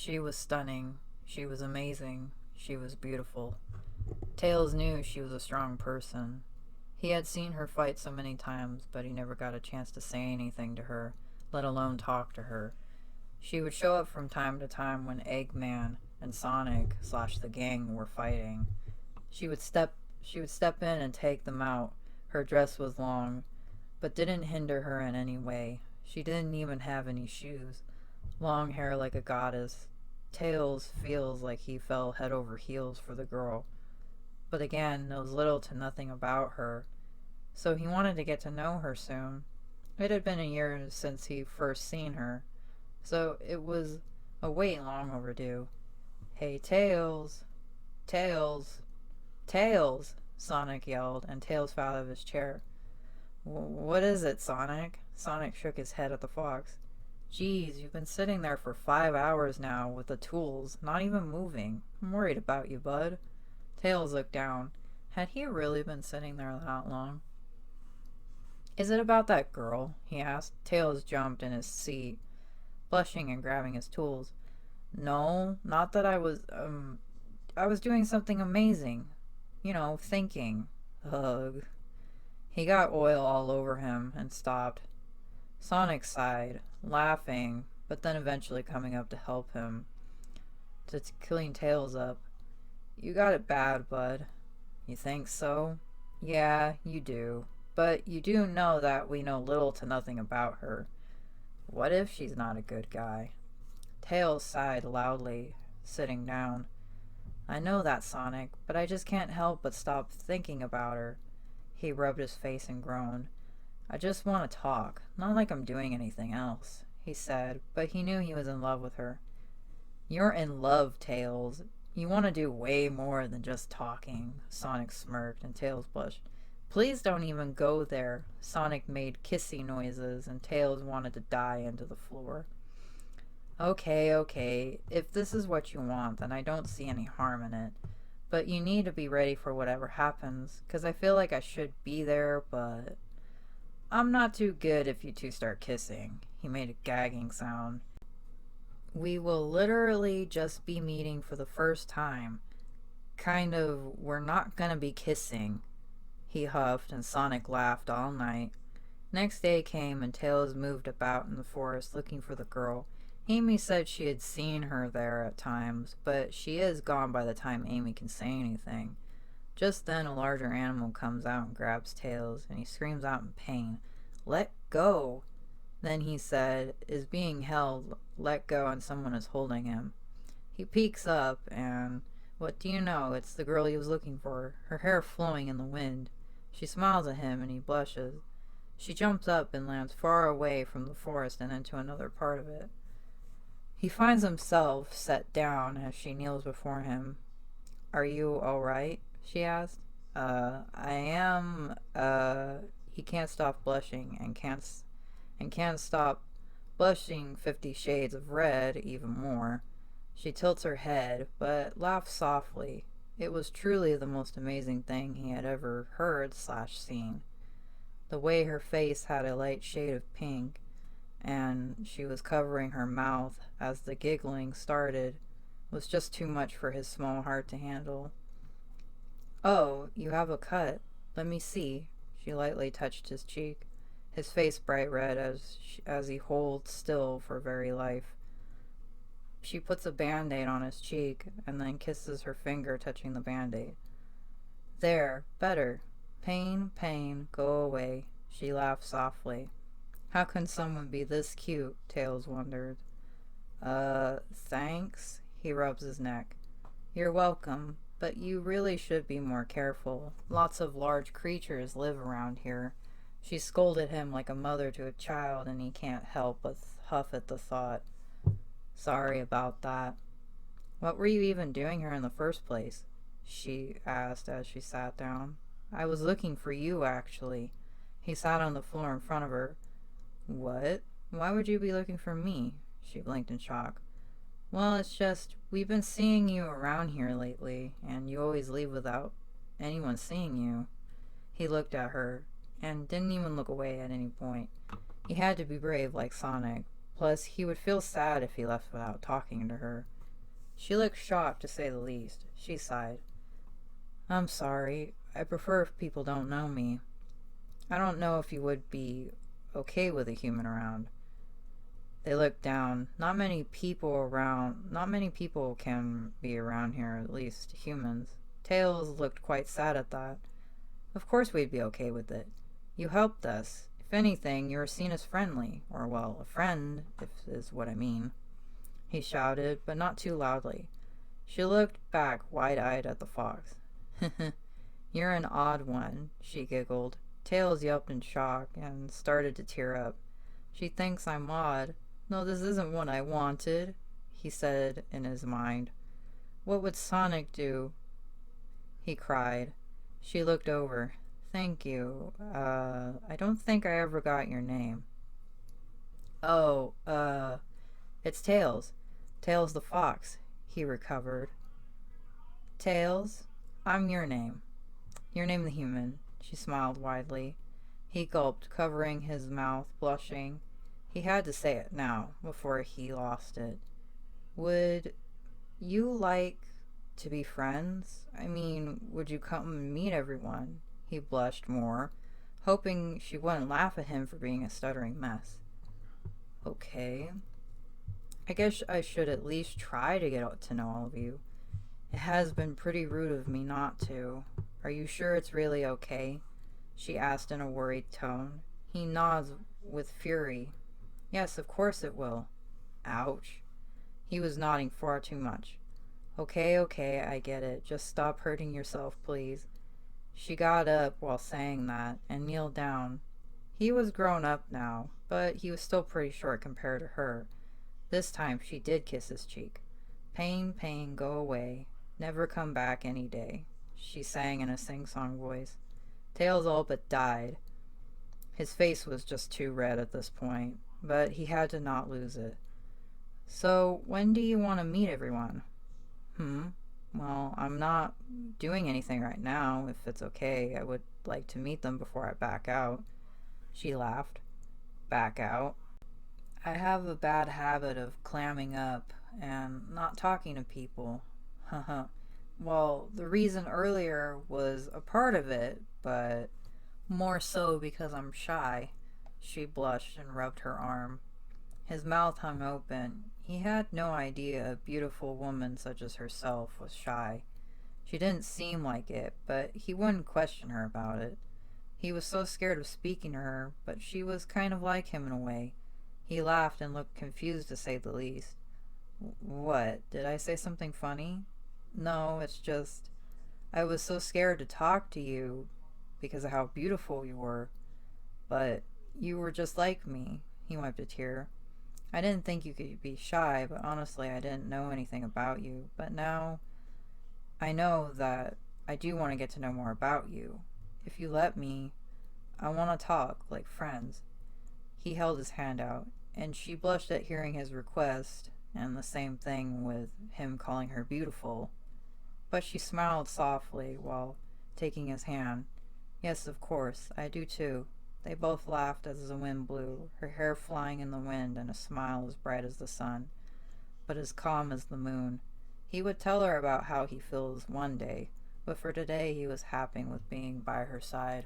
She was stunning. She was amazing. She was beautiful. Tails knew she was a strong person. He had seen her fight so many times, but he never got a chance to say anything to her, let alone talk to her. She would show up from time to time when Eggman and Sonic slash the gang were fighting. She would step she would step in and take them out. Her dress was long, but didn't hinder her in any way. She didn't even have any shoes. Long hair like a goddess. Tails feels like he fell head over heels for the girl, but again knows little to nothing about her, so he wanted to get to know her soon. It had been a year since he first seen her, so it was a wait long overdue. Hey, Tails! Tails! Tails! Sonic yelled, and Tails fell out of his chair. What is it, Sonic? Sonic shook his head at the fox. Geez, you've been sitting there for 5 hours now with the tools, not even moving. I'm worried about you, bud. Tails looked down. Had he really been sitting there that long? Is it about that girl? He asked. Tails jumped in his seat, blushing and grabbing his tools. No, not that I was doing something amazing. Thinking. Ugh. He got oil all over him and stopped. Sonic sighed, laughing, but then eventually coming up to help him, to clean Tails up. You got it bad, bud. You think so? Yeah, you do. But you do know that we know little to nothing about her. What if she's not a good guy? Tails sighed loudly, sitting down. I know that, Sonic, but I just can't help but stop thinking about her. He rubbed his face and groaned. I just want to talk, not like I'm doing anything else, he said, but he knew he was in love with her. You're in love, Tails. You want to do way more than just talking, Sonic smirked, and Tails blushed. Please don't even go there. Sonic made kissy noises, and Tails wanted to die into the floor. Okay. If this is what you want, then I don't see any harm in it. But you need to be ready for whatever happens, 'cause I feel like I should be there, but I'm not too good if you two start kissing. He made a gagging sound. We will literally just be meeting for the first time. Kind of, we're not gonna be kissing. He huffed, and Sonic laughed all night. Next day came, and Tails moved about in the forest looking for the girl. Amy said she had seen her there at times, but she is gone by the time Amy can say anything. Just then a larger animal comes out and grabs Tails, and he screams out in pain. Let go! Then he said, is being held, let go, and someone is holding him. He peeks up, and what do you know, it's the girl he was looking for, her hair flowing in the wind. She smiles at him, and he blushes. She jumps up and lands far away from the forest and into another part of it. He finds himself set down as she kneels before him. Are you alright? She asked. I am, He can't stop blushing and can't stop blushing 50 shades of red even more. She tilts her head, but laughs softly. It was truly the most amazing thing he had ever heard slash seen. The way her face had a light shade of pink, and she was covering her mouth as the giggling started, was just too much for his small heart to handle. Oh, you have a cut. Let me see. She lightly touched his cheek, his face bright red as he holds still for very life. She puts a band-aid on his cheek and then kisses her finger touching the band-aid. There, better. Pain, go away. She laughed softly. How can someone be this cute? Tails wondered. Thanks? He rubs his neck. You're welcome, but you really should be more careful. Lots of large creatures live around here. She scolded him like a mother to a child, and he can't help but huff at the thought. Sorry about that. What were you even doing here in the first place? She asked as she sat down. I was looking for you, actually. He sat on the floor in front of her. What? Why would you be looking for me? She blinked in shock. Well, it's just, we've been seeing you around here lately, and you always leave without anyone seeing you. He looked at her, and didn't even look away at any point. He had to be brave like Sonic. Plus, he would feel sad if he left without talking to her. She looked shocked, to say the least. She sighed. I'm sorry. I prefer if people don't know me. I don't know if you would be okay with a human around. They looked down. Not many people can be around here, at least humans. Tails looked quite sad at that. Of course we'd be okay with it. You helped us. If anything, you were seen as friendly. Or, well, a friend, if is what I mean. He shouted, but not too loudly. She looked back wide-eyed at the fox. You're an odd one, she giggled. Tails yelped in shock and started to tear up. She thinks I'm odd. No, this isn't what I wanted, he said in his mind. What would Sonic do? He cried. She looked over. Thank you. I don't think I ever got your name. Oh, it's Tails. Tails the fox, he recovered. Tails, I'm your name. Your name the human. She smiled widely. He gulped, covering his mouth, blushing. He had to say it now, before he lost it. Would you like to be friends? I mean, would you come and meet everyone? He blushed more, hoping she wouldn't laugh at him for being a stuttering mess. Okay. I guess I should at least try to get to know all of you. It has been pretty rude of me not to. Are you sure it's really okay? She asked in a worried tone. He nods with fury. Yes, of course it will. Ouch. He was nodding far too much. Okay, I get it. Just stop hurting yourself, please. She got up while saying that and kneeled down. He was grown up now, but he was still pretty short compared to her. This time she did kiss his cheek. Pain, pain, go away. Never come back any day, she sang in a sing-song voice. Tails all but died. His face was just too red at this point, but he had to not lose it. So, when do you want to meet everyone? Well, I'm not doing anything right now. If it's okay, I would like to meet them before I back out. She laughed. Back out? I have a bad habit of clamming up and not talking to people. Haha. Well, the reason earlier was a part of it, but more so because I'm shy. She blushed and rubbed her arm. His mouth hung open. He had no idea a beautiful woman such as herself was shy. She didn't seem like it, but he wouldn't question her about it. He was so scared of speaking to her, but she was kind of like him in a way. He laughed and looked confused, to say the least. What? Did I say something funny? No, it's just I was so scared to talk to you because of how beautiful you were. But you were just like me. He wiped a tear. I didn't think you could be shy, but honestly I didn't know anything about you. But now I know that I do want to get to know more about you. If you let me, I want to talk like friends. He held his hand out, and she blushed at hearing his request, and the same thing with him calling her beautiful. But she smiled softly while taking his hand. Yes, of course, I do too. They both laughed as the wind blew, her hair flying in the wind and a smile as bright as the sun, but as calm as the moon. He would tell her about how he feels one day, but for today he was happy with being by her side.